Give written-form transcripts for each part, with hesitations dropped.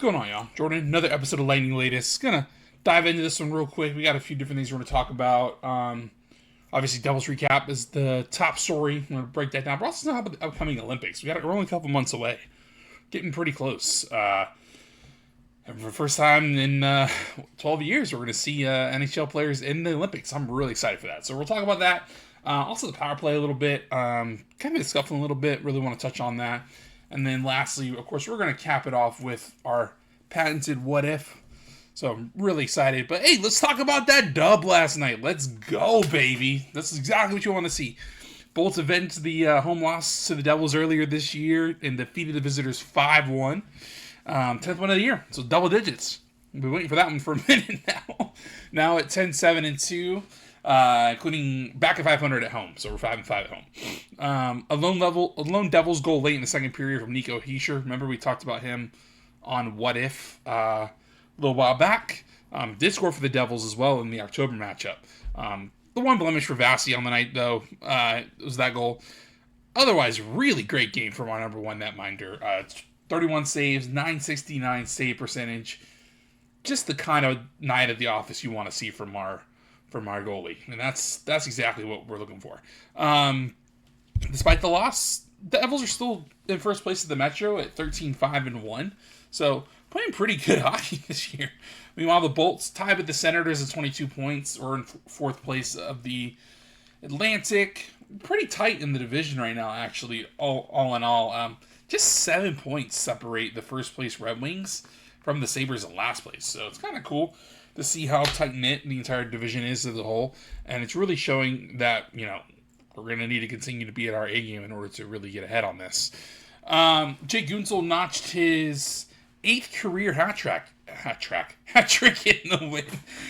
going on, y'all? Jordan, another episode of Lightning Latest. Gonna dive into this one real quick. We got a few different things we're gonna talk about. Obviously, Devils recap is the top story. I'm gonna break that down. But also talk about the upcoming Olympics. We're only a couple months away, getting pretty close. And for the first time in 12 years, we're gonna see NHL players in the Olympics. I'm really excited for that. So we'll talk about that. Also, the power play a little bit. Kind of scuffling a little bit. Really want to touch on that. And then lastly, of course, we're going to cap it off with our patented what if. So I'm really excited. But hey, let's talk about that dub last night. Let's go, baby. That's exactly what you want to see. Bolts avenged the home loss to the Devils earlier this year and defeated the visitors 5-1. 10th win of the year. So double digits. We've been waiting for that one for a minute now. Now at 10-7-2. Including back at 500 at home, so we're 5-5 at home. A lone Devils goal late in the second period from Nico Hischier. Remember we talked about him on What If a little while back. Did score for the Devils as well in the October matchup. The one blemish for Vasi on the night though was that goal. Otherwise, really great game from our number one netminder. 31 saves, 969 save percentage. Just the kind of night at the office you want to see from our goalie, and that's exactly what we're looking for. Despite the loss, the Devils are still in first place at the Metro at 13-5-1, so playing pretty good hockey this year. Meanwhile, the Bolts tied with the Senators at 22 points, or in fourth place of the Atlantic. Pretty tight in the division right now, actually. All in all, just 7 points separate the first place Red Wings from the Sabres in last place, so it's kind of cool to see how tight-knit the entire division is as a whole. And it's really showing that, we're going to need to continue to be at our A game in order to really get ahead on this. Jake Guentzel notched his 8th career hat trick in the win.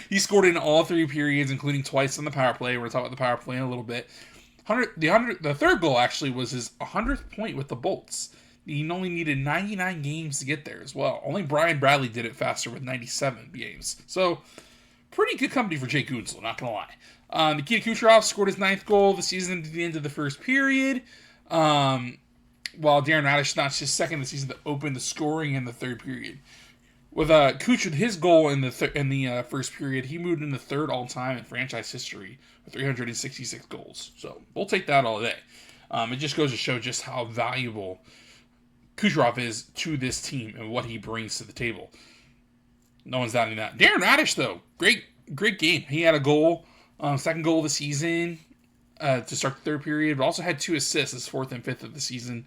He scored in all 3 periods, including twice on the power play. We're going to talk about the power play in a little bit. The third goal, actually, was his 100th point with the Bolts. He only needed 99 games to get there as well. Only Brian Bradley did it faster with 97 games. So, pretty good company for Jake Guentzel, not going to lie. Nikita Kucherov scored his 9th goal of the season at the end of the first period. While Darren Raddysh notched his 2nd of the season to open the scoring in the 3rd period. With Kuch with his goal in the first period, he moved in the 3rd all-time in franchise history with 366 goals. So, we'll take that all day. It just goes to show just how valuable Kucherov is to this team and what he brings to the table. No one's doubting that. Darren Raddysh, though, great game. He had a goal, 2nd goal of the season to start the 3rd period, but also had 2 assists, his 4th and 5th of the season.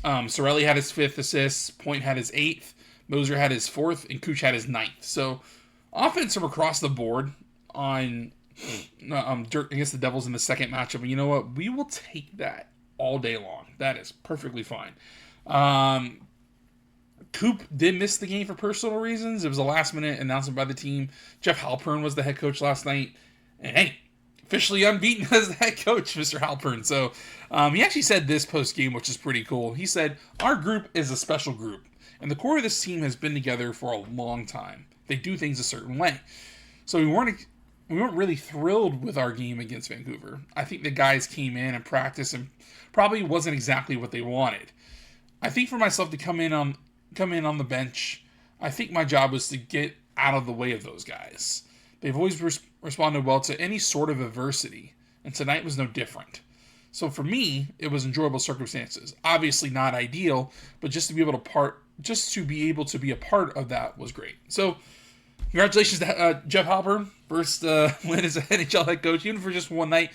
Sorelli had his 5th assist, Point had his 8th, Moser had his 4th, and Kuch had his 9th. So, offense from across the board against the Devils in the second matchup. And you know what? We will take that all day long. That is perfectly fine. Coop did miss the game for personal reasons. It was a last-minute announcement by the team. Jeff Halpern was the head coach last night. And hey, officially unbeaten as the head coach, Mr. Halpern. So he actually said this post-game, which is pretty cool. He said, "Our group is a special group, and the core of this team has been together for a long time. They do things a certain way. So we weren't really thrilled with our game against Vancouver. I think the guys came in and practiced and probably wasn't exactly what they wanted. I think for myself to come in on the bench, I think my job was to get out of the way of those guys. They've always responded well to any sort of adversity, and tonight was no different. So for me, it was enjoyable circumstances. Obviously not ideal, but just to be able to be a part of that was great." So congratulations to Jeff Halpern, first win as a NHL head coach, even for just one night.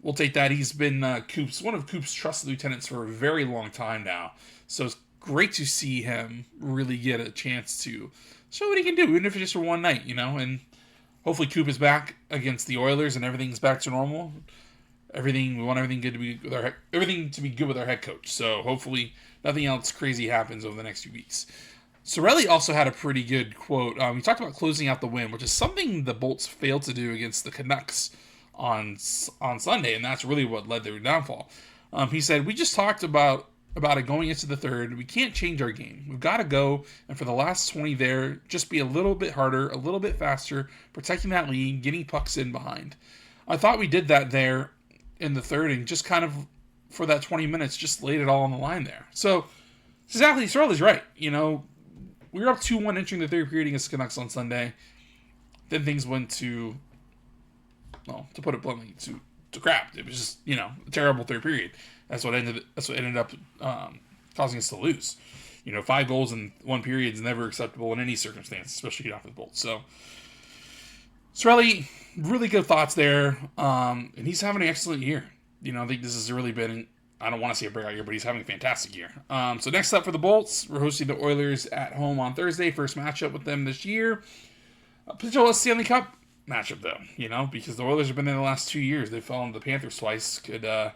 We'll take that. He's been one of Coop's trusted lieutenants for a very long time now. So it's great to see him really get a chance to show what he can do, even if it's just for one night, And hopefully Coop is back against the Oilers and everything's back to normal. We want everything good to be with our head coach. So hopefully nothing else crazy happens over the next few weeks. Sorelli also had a pretty good quote. He talked about closing out the win, which is something the Bolts failed to do against the Canucks on Sunday, and that's really what led to their downfall. He said, "We just talked about it going into the 3rd. We can't change our game. We've got to go, and for the last 20 there, just be a little bit harder, a little bit faster, protecting that lead, getting pucks in behind. I thought we did that there in the 3rd, and just kind of, for that 20 minutes, just laid it all on the line there." So, exactly, Sorelli's right. we were up 2-1 entering the third period against the Canucks on Sunday. Then things went to, well, to put it bluntly, to crap. It was just, a terrible third period. That's what ended up causing us to lose. 5 goals in 1 period is never acceptable in any circumstance, especially off the Bolts. So, Cirelli, really good thoughts there. And he's having an excellent year. I think this has really been, I don't want to say a breakout year, but he's having a fantastic year. So next up for the Bolts, we're hosting the Oilers at home on Thursday. First matchup with them this year. Potential Stanley Cup matchup, though, because the Oilers have been in the last 2 years. They've fallen to the Panthers twice. It'd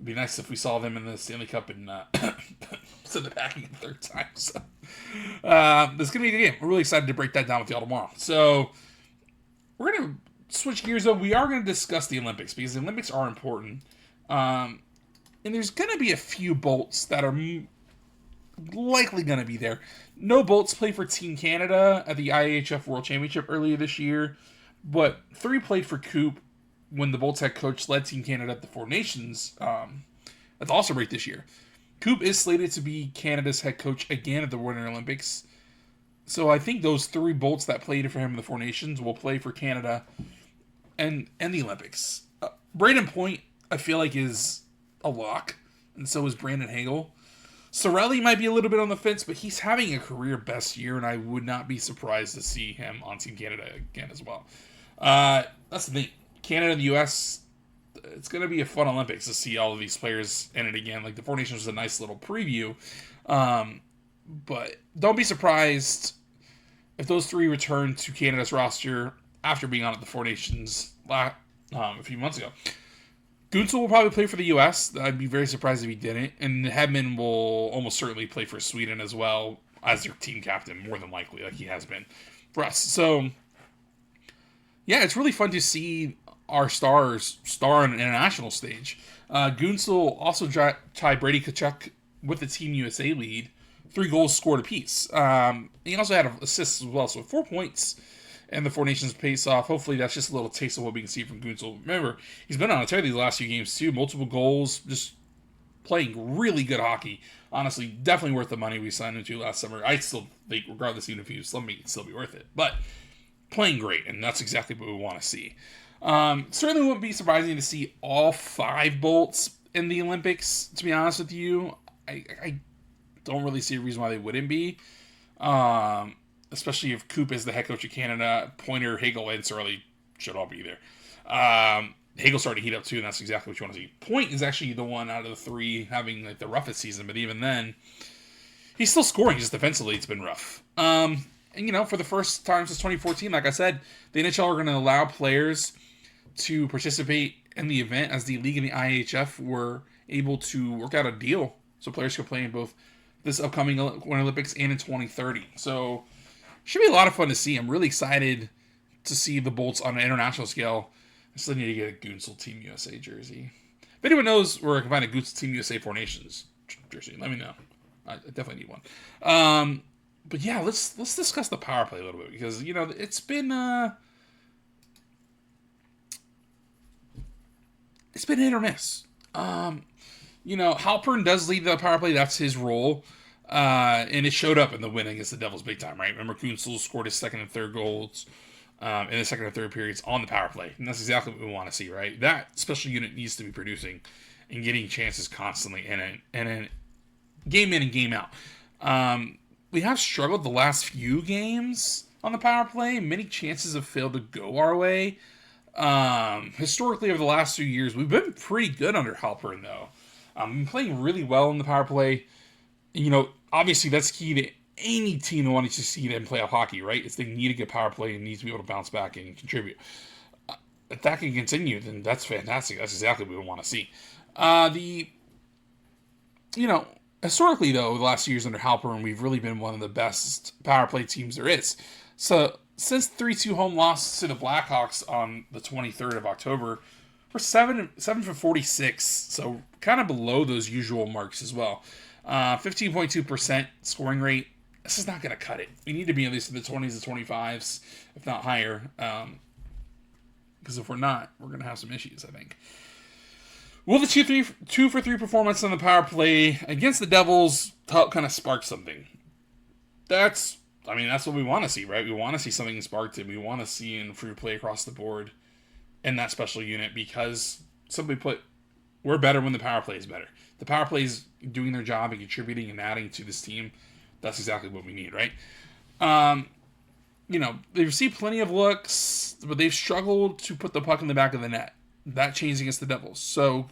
be nice if we saw them in the Stanley Cup and send it back again the third time. So this is going to be a good game. We're really excited to break that down with y'all tomorrow. So we're going to switch gears, though. We are going to discuss the Olympics because the Olympics are important. And there's going to be a few Bolts that are likely going to be there. No Bolts play for Team Canada at the IHF World Championship earlier this year, but 3 played for Coop when the Bolts head coach led Team Canada at the Four Nations at the All-Star break this year. Coop is slated to be Canada's head coach again at the Winter Olympics. So I think those 3 Bolts that played for him in the Four Nations will play for Canada and the Olympics. Braden Point, I feel like, is a lock, and so is Brandon Hagel. Cirelli might be a little bit on the fence, but he's having a career best year, and I would not be surprised to see him on Team Canada again as well. That's the thing. Canada and the U.S., it's going to be a fun Olympics to see all of these players in it again. Like, the Four Nations was a nice little preview. But don't be surprised if those 3 return to Canada's roster after being on at the Four Nations a few months ago. Guentzel will probably play for the U.S. I'd be very surprised if he didn't. And Hedman will almost certainly play for Sweden as well as their team captain, more than likely, like he has been for us. So, yeah, it's really fun to see our stars star on an international stage. Guentzel also tied Brady Tkachuk with the Team USA lead, 3 goals scored apiece. He also had assists as well, so 4 points in the Four Nations face-off. Hopefully that's just a little taste of what we can see from Guentzel. Remember, he's been on a tear these last few games too. Multiple goals, just playing really good hockey. Honestly, definitely worth the money we signed him to last summer. I still think, regardless even if he was slumping, it'd still be worth it. But playing great, and that's exactly what we want to see. Certainly wouldn't be surprising to see all 5 Bolts in the Olympics, to be honest with you. I don't really see a reason why they wouldn't be. Especially if Coop is the head coach of Canada, Pointer, Hagel, and Cirelli should all be there. Hagel's starting to heat up too, and that's exactly what you want to see. Point is actually the one out of the 3 having like the roughest season, but even then, he's still scoring. Just defensively, it's been rough. And for the first time since 2014, like I said, the NHL are going to allow players to participate in the event as the league and the IHF were able to work out a deal so players can play in both this upcoming Winter Olympics and in 2030. So should be a lot of fun to see. I'm really excited to see the Bolts on an international scale. I still need to get a Guentzel Team USA jersey. If anyone knows where I can find a Guentzel Team USA Four Nations jersey, let me know. I definitely need one. But yeah, let's discuss the power play a little bit because it's been hit or miss. Halpern does lead the power play. That's his role. And it showed up in the win against the Devils big time, right? Remember, Guentzel scored his second and third goals in the second and third periods on the power play. And that's exactly what we want to see, right? That special unit needs to be producing and getting chances constantly in game in and game out. We have struggled the last few games on the power play. Many chances have failed to go our way. Historically, over the last 2 years, we've been pretty good under Halpern, though. We've been playing really well in the power play. Obviously, that's key to any team that wants to succeed in playoff hockey, right? They need a good power play and needs to be able to bounce back and contribute. If that can continue, then that's fantastic. That's exactly what we want to see. Historically, though, the last 2 years under Halpern, we've really been one of the best power play teams there is. So, since 3-2 home loss to the Blackhawks on the 23rd of October, we're 7 for 46, so kind of below those usual marks as well. 15.2% scoring rate. This is not going to cut it. We need to be at least in the 20s to 25s, if not higher. Because if we're not, we're going to have some issues, I think. Will the 2 for 3 performance on the power play against the Devils help kind of spark something? that's what we want to see, right? We want to see something sparked, and we want to see improved play across the board in that special unit because, simply put, we're better when the power play is better. The power play is doing their job and contributing and adding to this team. That's exactly what we need, right? They've received plenty of looks, but they've struggled to put the puck in the back of the net. That changed against the Devils. So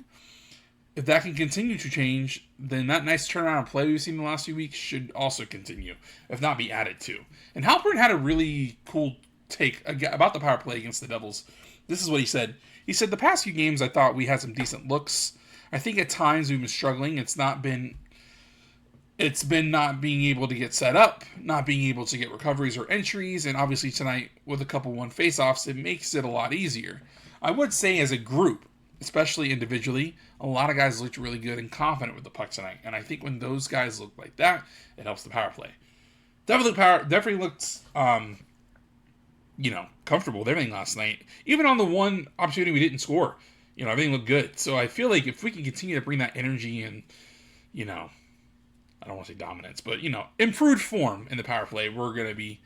if that can continue to change, then that nice turnaround play we've seen in the last few weeks should also continue, if not be added to. And Halpern had a really cool take about the power play against the Devils. This is what he said. He said, the past few games I thought we had some decent looks. I think at times we've been struggling. It's been not being able to get set up, not being able to get recoveries or entries, and obviously tonight with a couple one faceoffs, it makes it a lot easier. I would say as a group, especially individually, a lot of guys looked really good and confident with the puck tonight. And I think when those guys look like that, it helps the power play. Definitely looked comfortable with everything last night. Even on the one opportunity we didn't score, everything looked good. So I feel like if we can continue to bring that energy and, I don't want to say dominance, but, improved form in the power play, we're going to be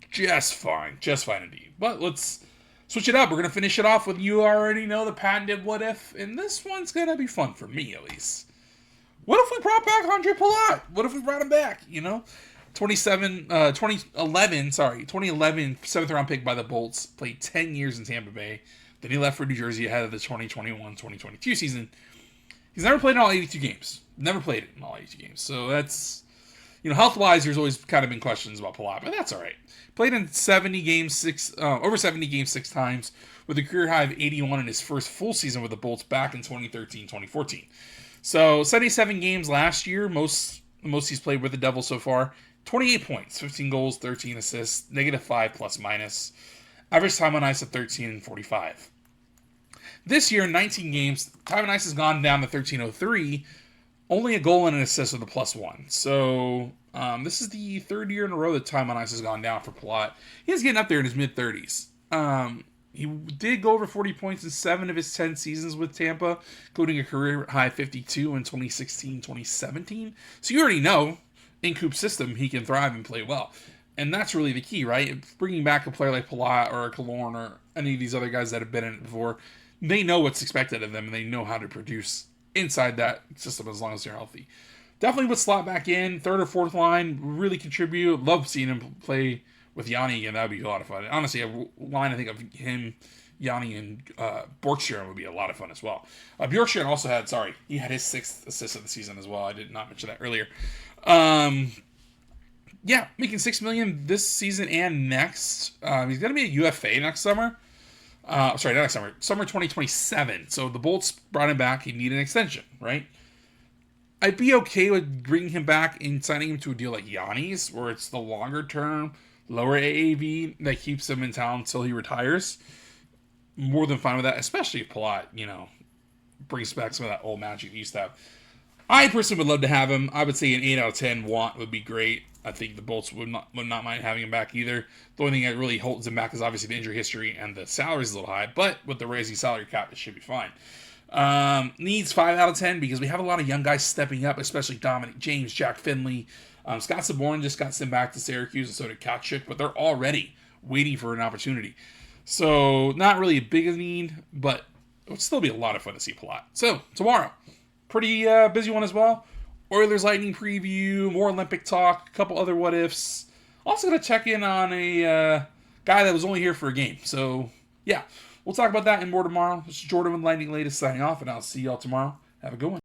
just fine indeed. But let's switch it up. We're going to finish it off with you already know the patented what if, and this one's going to be fun for me at least. What if we brought back Andre Palat? What if we brought him back, 2011 7th round pick by the Bolts, played 10 years in Tampa Bay. Then he left for New Jersey ahead of the 2021-2022 season. He's never played in all 82 games. Never played it in all 82 games. So that's, health-wise, there's always kind of been questions about Palat, but that's all right. Played in over 70 games 6 times, with a career high of 81 in his first full season with the Bolts back in 2013-2014. So 77 games last year, most he's played with the Devils so far. 28 points, 15 goals, 13 assists, -5 plus-minus. Average time on ice of 13.45. This year, 19 games, time on ice has gone down to 13.03. Only a goal and an assist with a +1. So this is the third year in a row that time on ice has gone down for Palat. He's getting up there in his mid-30s. He did go over 40 points in 7 of his 10 seasons with Tampa, including a career high 52 in 2016-2017. So you already know, in Coop's system, he can thrive and play well. And that's really the key, right? Bringing back a player like Palat or a Killorn or any of these other guys that have been in it before, they know what's expected of them and they know how to produce inside that system as long as they're healthy. Definitely would slot back in, third or fourth line, really contribute. Love seeing him play with Yanni again. That would be a lot of fun. Honestly, a line I think of him, Yanni, and Bjorkstrand would be a lot of fun as well. Bjorkstrand also had his 6th assist of the season as well. I did not mention that earlier. Making $6 million this season and next. He's going to be a UFA next summer. Not next summer. Summer 2027. So the Bolts brought him back. He needed an extension, right? I'd be okay with bringing him back and signing him to a deal like Yanni's, where it's the longer term, lower AAV that keeps him in town until he retires. More than fine with that, especially if Palat, brings back some of that old magic he used to have. I personally would love to have him. I would say an 8 out of 10 want would be great. I think the Bolts would not mind having him back either. The only thing that really holds him back is obviously the injury history and the salary is a little high, but with the raising salary cap, it should be fine. Needs 5 out of 10 because we have a lot of young guys stepping up, especially Dominic James, Jack Finley. Scott Saborn just got sent back to Syracuse, and so did Kachuk, but they're already waiting for an opportunity. So not really a big need, but it would still be a lot of fun to see Palat. So tomorrow, pretty busy one as well. Oilers Lightning preview, more Olympic talk, a couple other what ifs. Also going to check in on a guy that was only here for a game. So, yeah, we'll talk about that and more tomorrow. This is Jordan with Lightning Latest signing off, and I'll see y'all tomorrow. Have a good one.